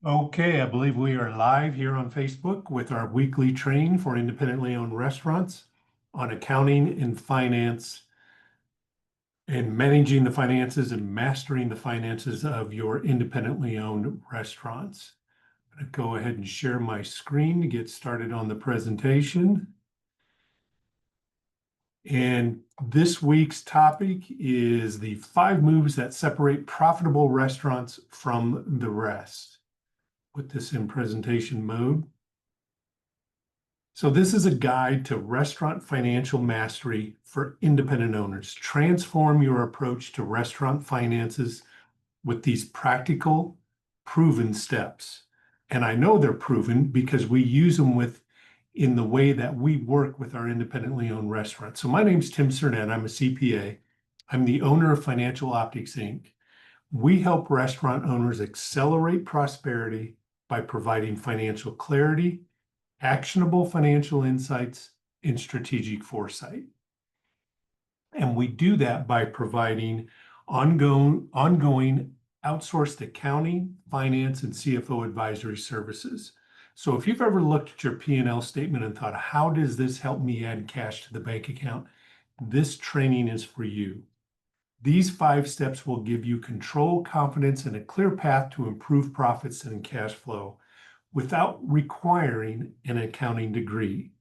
Okay, I believe we are live here on Facebook with our weekly training for independently owned restaurants on accounting and finance and managing the finances and mastering the finances of your independently owned restaurants. I'm going to go ahead and share my screen to get started on the presentation. And this week's topic is the 5 moves that separate profitable restaurants from the rest. Put this in presentation mode. So this is a guide to restaurant financial mastery for independent owners. Transform your approach to restaurant finances with these practical, proven steps. And I know they're proven because we use them in the way that we work with our independently owned restaurants. So my name's Tim Cernett. I'm a CPA. I'm the owner of Financial Optics, Inc. We help restaurant owners accelerate prosperity by providing financial clarity, actionable financial insights, and strategic foresight. And we do that by providing ongoing outsourced accounting, finance, and CFO advisory services. So if you've ever looked at your P&L statement and thought, how does this help me add cash to the bank account? This training is for you. These 5 steps will give you control, confidence, and a clear path to improve profits and cash flow without requiring an accounting degree.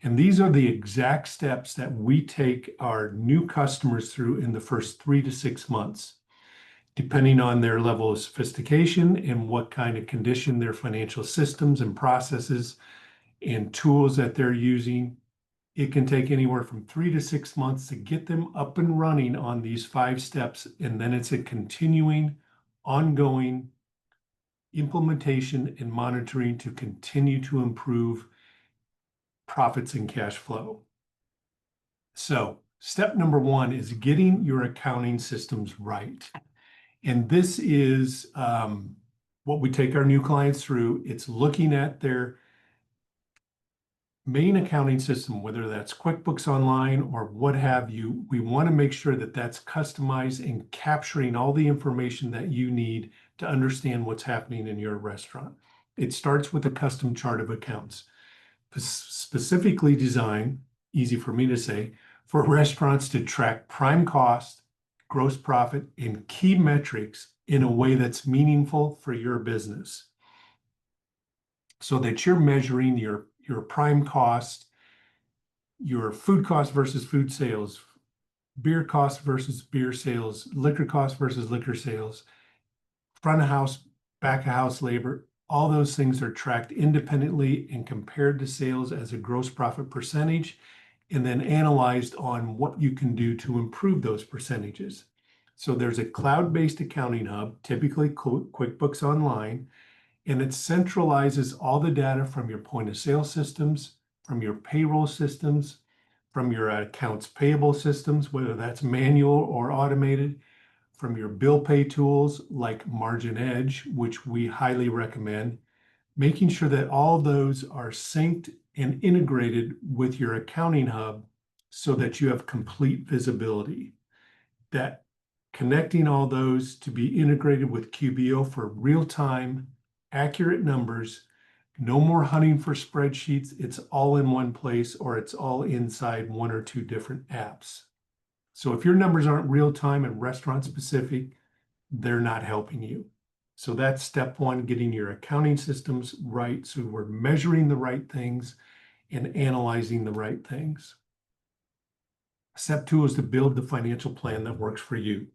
And these are the exact steps that we take our new customers through in the first 3 to 6 months, depending on their level of sophistication and what kind of condition their financial systems and processes and tools that they're using. It can take anywhere from 3 to 6 months to get them up and running on these 5 steps. And then it's a continuing, ongoing implementation and monitoring to continue to improve profits and cash flow. So step number 1 is getting your accounting systems right. And this is what we take our new clients through. It's looking at their main accounting system, whether that's QuickBooks Online or what have you. We want to make sure that that's customized and capturing all the information that you need to understand what's happening in your restaurant. It starts with a custom chart of accounts, specifically designed, easy for me to say, for restaurants to track prime cost, gross profit, and key metrics in a way that's meaningful for your business, so that you're measuring your prime cost, your food cost versus food sales, beer cost versus beer sales, liquor cost versus liquor sales, front of house, back of house labor. All those things are tracked independently and compared to sales as a gross profit percentage, and then analyzed on what you can do to improve those percentages. So there's a cloud-based accounting hub, typically QuickBooks Online, and it centralizes all the data from your point of sale systems, from your payroll systems, from your accounts payable systems, whether that's manual or automated, from your bill pay tools like Margin Edge, which we highly recommend, making sure that all those are synced and integrated with your accounting hub so that you have complete visibility. That connecting all those to be integrated with QBO for real-time, accurate numbers, no more hunting for spreadsheets. It's all in one place, or it's all inside 1 or 2 different apps. So if your numbers aren't real-time and restaurant specific, they're not helping you. So that's step 1, getting your accounting systems right, so we're measuring the right things and analyzing the right things. Step 2 is to build the financial plan that works for you.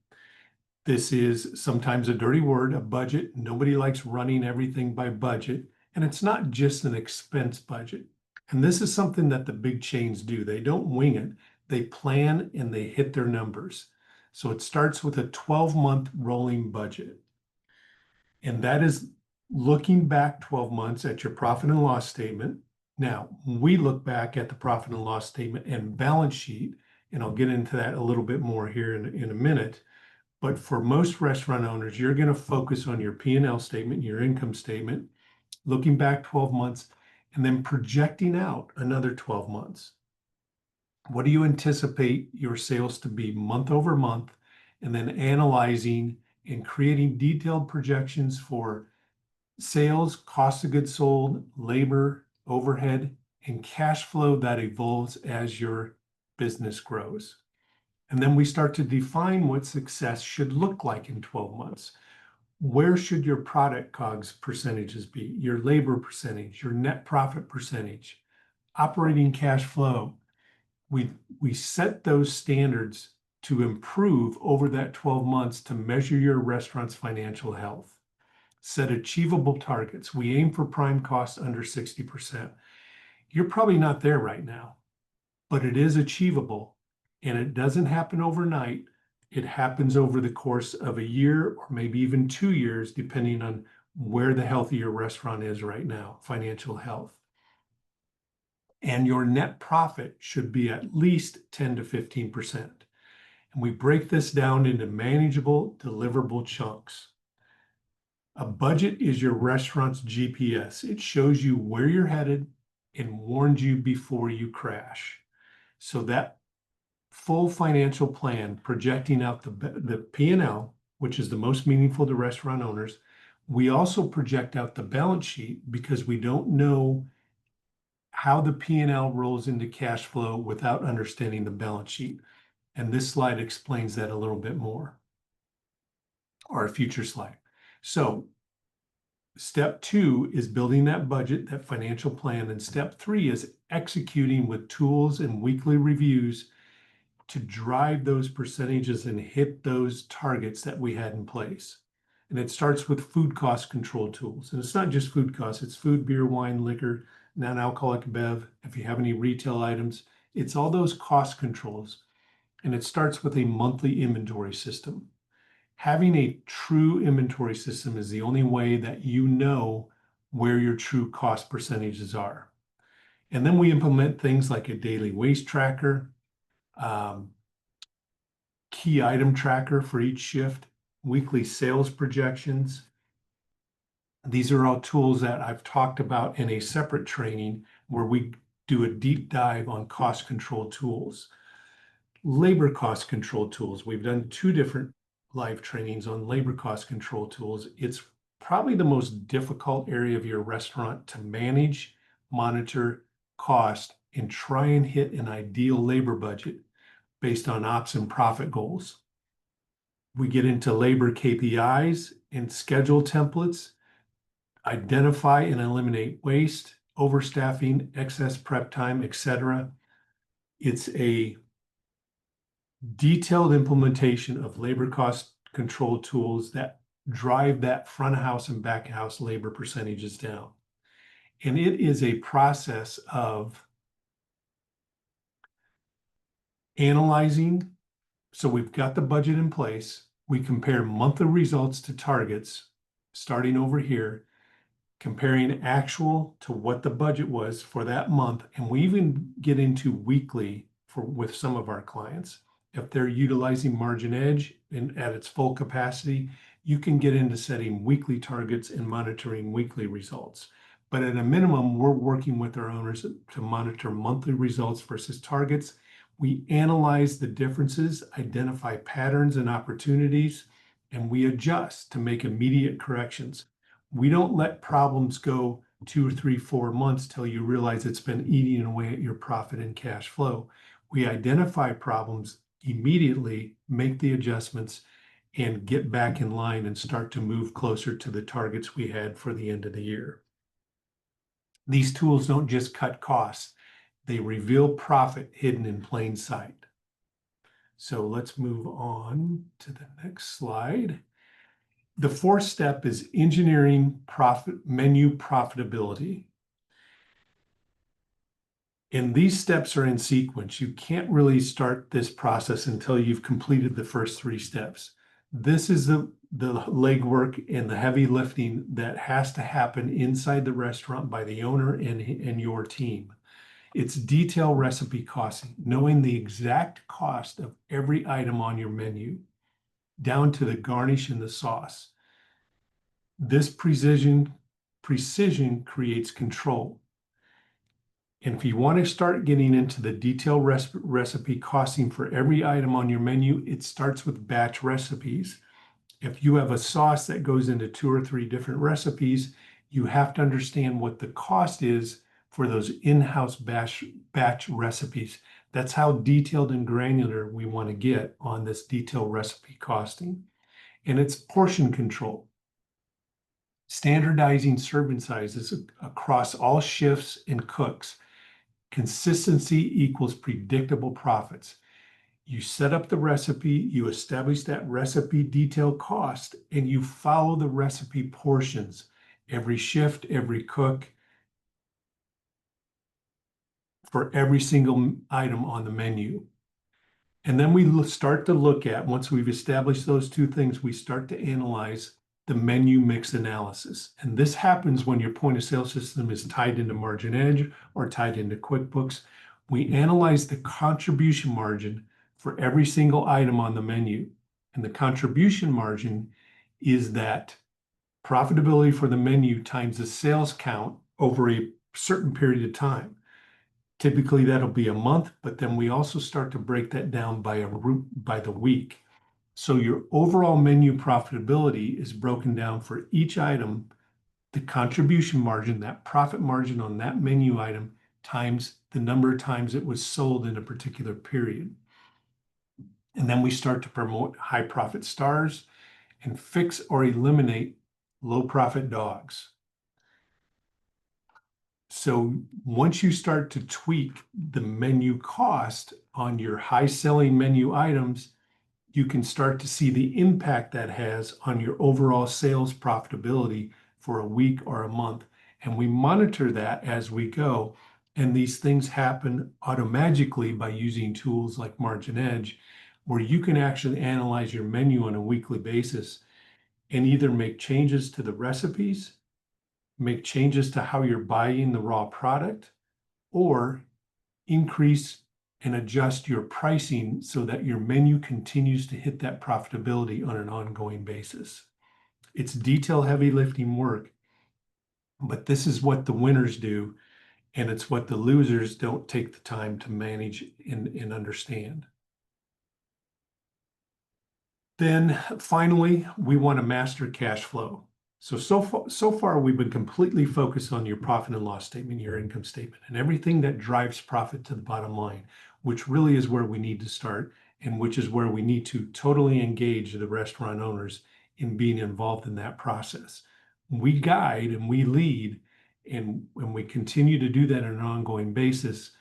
This is sometimes a dirty word, a budget. Nobody likes running everything by budget. And it's not just an expense budget. And this is something that the big chains do. They don't wing it. They plan and they hit their numbers. So it starts with a 12-month rolling budget. And that is looking back 12 months at your profit and loss statement. Now, we look back at the profit and loss statement and balance sheet, and I'll get into that a little bit more here in a minute. But for most restaurant owners, you're going to focus on your P&L statement, your income statement, looking back 12 months, and then projecting out another 12 months. What do you anticipate your sales to be month over month? And then analyzing and creating detailed projections for sales, cost of goods sold, labor, overhead, and cash flow that evolves as your business grows. And then we start to define what success should look like in 12 months. Where should your product COGS percentages be? Your labor percentage, your net profit percentage, operating cash flow. We set those standards to improve over that 12 months to measure your restaurant's financial health. Set achievable targets. We aim for prime costs under 60%. You're probably not there right now, but it is achievable, and it doesn't happen overnight. It happens over the course of a year or maybe even 2 years, depending on where the health of your restaurant is right now, financial health. And your net profit should be at least 10 to 15%. And we break this down into manageable, deliverable chunks. A budget is your restaurant's GPS. It shows you where you're headed and warns you before you crash. So that full financial plan projecting out the P&L, which is the most meaningful to restaurant owners. We also project out the balance sheet because we don't know how the P&L rolls into cash flow without understanding the balance sheet. And this slide explains that a little bit more, or a future slide. So step 2 is building that budget, that financial plan. And step 3 is executing with tools and weekly reviews to drive those percentages and hit those targets that we had in place. And it starts with food cost control tools. And it's not just food costs, it's food, beer, wine, liquor, non-alcoholic bev. If you have any retail items, it's all those cost controls. And it starts with a monthly inventory system. Having a true inventory system is the only way that you know where your true cost percentages are. And then we implement things like a daily waste tracker, key item tracker for each shift, weekly sales projections. These are all tools that I've talked about in a separate training where we do a deep dive on cost control tools. Labor cost control tools. We've done 2 different live trainings on labor cost control tools. It's probably the most difficult area of your restaurant to manage, monitor, cost, and try and hit an ideal labor budget based on ops and profit goals. We get into labor KPIs and schedule templates, identify and eliminate waste, overstaffing, excess prep time, etc. It's a detailed implementation of labor cost control tools that drive that front of house and back of house labor percentages down. And it is a process of analyzing. So we've got the budget in place. We compare monthly results to targets, starting over here, comparing actual to what the budget was for that month. And we even get into weekly with some of our clients. If they're utilizing Margin Edge at its full capacity, you can get into setting weekly targets and monitoring weekly results. But at a minimum, we're working with our owners to monitor monthly results versus targets. We analyze the differences, identify patterns and opportunities, and we adjust to make immediate corrections. We don't let problems go 2 or 3, 4 months till you realize it's been eating away at your profit and cash flow. We identify problems immediately, make the adjustments, and get back in line and start to move closer to the targets we had for the end of the year. These tools don't just cut costs, they reveal profit hidden in plain sight. So let's move on to the next slide. The 4th step is engineering menu profitability. And these steps are in sequence. You can't really start this process until you've completed the first 3 steps. This is the legwork and the heavy lifting that has to happen inside the restaurant by the owner and your team. It's detailed recipe costing, knowing the exact cost of every item on your menu, down to the garnish and the sauce. This precision creates control. And if you want to start getting into the detailed recipe costing for every item on your menu, it starts with batch recipes. If you have a sauce that goes into 2 or 3 different recipes, You have to understand what the cost is for those in-house batch recipes. That's how detailed and granular we want to get on this detailed recipe costing. And it's portion control. Standardizing serving sizes across all shifts and cooks. Consistency equals predictable profits. You set up the recipe, you establish that recipe detail cost, and you follow the recipe portions. Every shift, every cook, for every single item on the menu. And then we start to look at, once we've established those two things, we start to analyze the menu mix analysis. And this happens when your point of sale system is tied into Margin Edge or tied into QuickBooks. We analyze the contribution margin for every single item on the menu. And the contribution margin is that profitability for the menu times the sales count over a certain period of time. Typically, that'll be a month, but then we also start to break that down by the week. So your overall menu profitability is broken down for each item, the contribution margin, that profit margin on that menu item, times the number of times it was sold in a particular period. And then we start to promote high profit stars and fix or eliminate low profit dogs. So once you start to tweak the menu cost on your high selling menu items, you can start to see the impact that has on your overall sales profitability for a week or a month. And we monitor that as we go. And these things happen automatically by using tools like Margin Edge, where you can actually analyze your menu on a weekly basis and either make changes to the recipes, make changes to how you're buying the raw product, or increase and adjust your pricing so that your menu continues to hit that profitability on an ongoing basis. It's detail heavy lifting work, but this is what the winners do, and it's what the losers don't take the time to manage and understand. Then finally, we want to master cash flow. So far, we've been completely focused on your profit and loss statement, your income statement, and everything that drives profit to the bottom line, which really is where we need to start, and which is where we need to totally engage the restaurant owners in being involved in that process. We guide and we lead, and we continue to do that on an ongoing basis.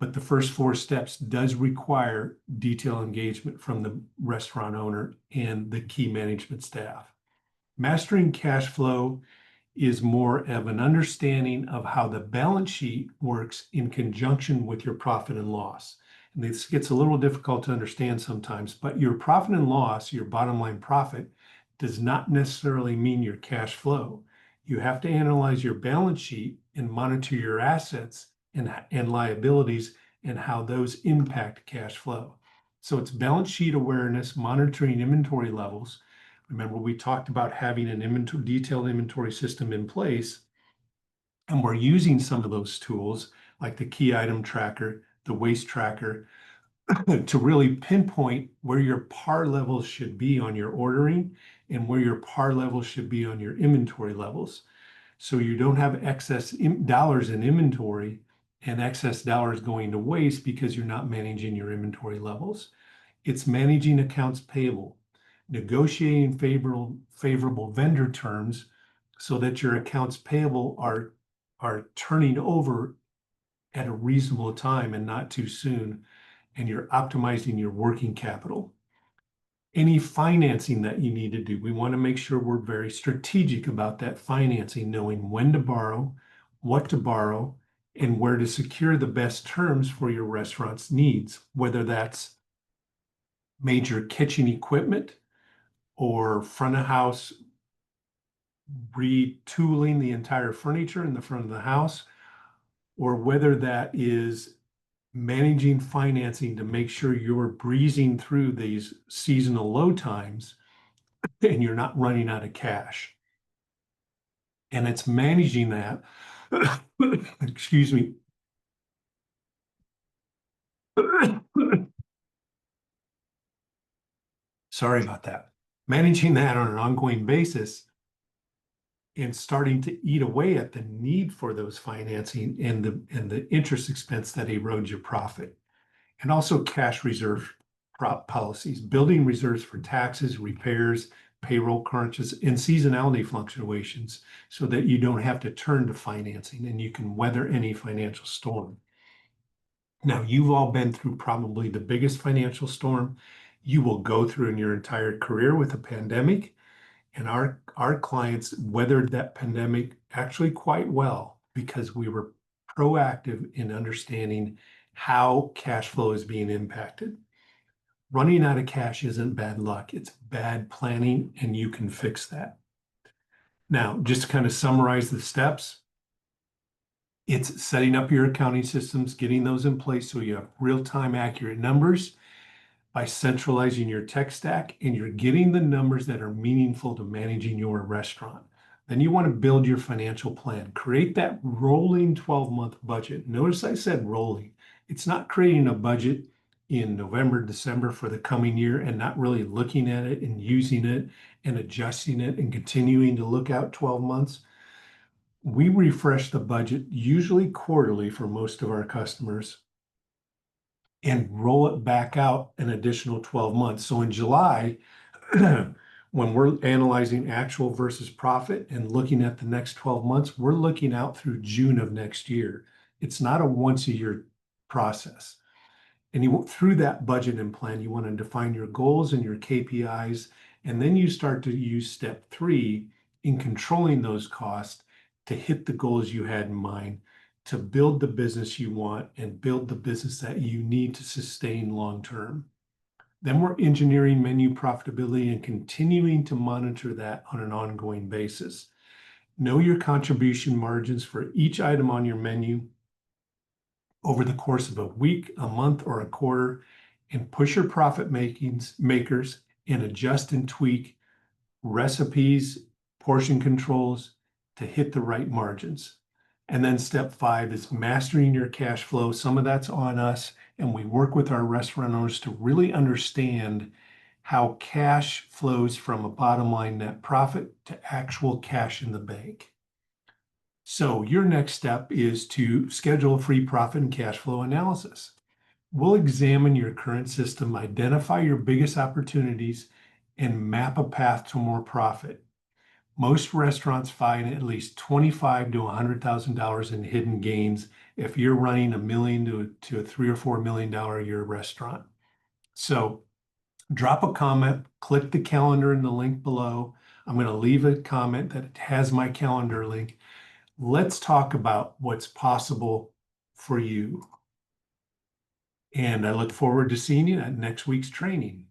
But the first 4 steps does require detailed engagement from the restaurant owner and the key management staff. Mastering cash flow is more of an understanding of how the balance sheet works in conjunction with your profit and loss. And this gets a little difficult to understand sometimes, but your profit and loss, your bottom line profit, does not necessarily mean your cash flow. You have to analyze your balance sheet and monitor your assets and liabilities and how those impact cash flow. So it's balance sheet awareness, monitoring inventory levels. Remember, we talked about having an detailed inventory system in place, and we're using some of those tools like the key item tracker, the waste tracker, to really pinpoint where your par levels should be on your ordering and where your par levels should be on your inventory levels. So you don't have excess dollars in inventory and excess dollars going to waste because you're not managing your inventory levels. It's managing accounts payable, negotiating favorable vendor terms so that your accounts payable are turning over at a reasonable time and not too soon, and you're optimizing your working capital. Any financing that you need to do, we want to make sure we're very strategic about that financing, knowing when to borrow, what to borrow, and where to secure the best terms for your restaurant's needs, whether that's major kitchen equipment or front of house retooling the entire furniture in the front of the house, or whether that is managing financing to make sure you're breezing through these seasonal low times and you're not running out of cash. And it's managing that, excuse me. Sorry about that. Managing that on an ongoing basis and starting to eat away at the need for those financing and the interest expense that erodes your profit. And also cash reserve policies, building reserves for taxes, repairs, payroll crunches, and seasonality fluctuations so that you don't have to turn to financing and you can weather any financial storm. Now, you've all been through probably the biggest financial storm you will go through in your entire career with a pandemic. And our clients weathered that pandemic actually quite well because we were proactive in understanding how cash flow is being impacted. Running out of cash isn't bad luck, it's bad planning, and you can fix that. Now, just to kind of summarize the steps, it's setting up your accounting systems, getting those in place so you have real-time accurate numbers by centralizing your tech stack, and you're getting the numbers that are meaningful to managing your restaurant. Then you want to build your financial plan. Create that rolling 12-month budget. Notice I said rolling. It's not creating a budget in November, December for the coming year and not really looking at it and using it and adjusting it and continuing to look out 12 months. We refresh the budget usually quarterly for most of our customers and roll it back out an additional 12 months. So in July, when we're analyzing actual versus profit and looking at the next 12 months, we're looking out through June of next year. It's not a once a year process. And through that budget and plan, you want to define your goals and your KPIs, and then you start to use step 3 in controlling those costs to hit the goals you had in mind, to build the business you want and build the business that you need to sustain long term. Then we're engineering menu profitability and continuing to monitor that on an ongoing basis. Know your contribution margins for each item on your menu over the course of a week, a month, or a quarter, and push your profit makers and adjust and tweak recipes, portion controls to hit the right margins. And then step 5 is mastering your cash flow. Some of that's on us, and we work with our restaurant owners to really understand how cash flows from a bottom line net profit to actual cash in the bank. So your next step is to schedule a free profit and cash flow analysis. We'll examine your current system, identify your biggest opportunities, and map a path to more profit. Most restaurants find at least $25,000 to $100,000 in hidden gains if you're running $1 million to a $3 or $4 million a year restaurant. So drop a comment, click the calendar in the link below. I'm going to leave a comment that has my calendar link. Let's talk about what's possible for you. And I look forward to seeing you at next week's training.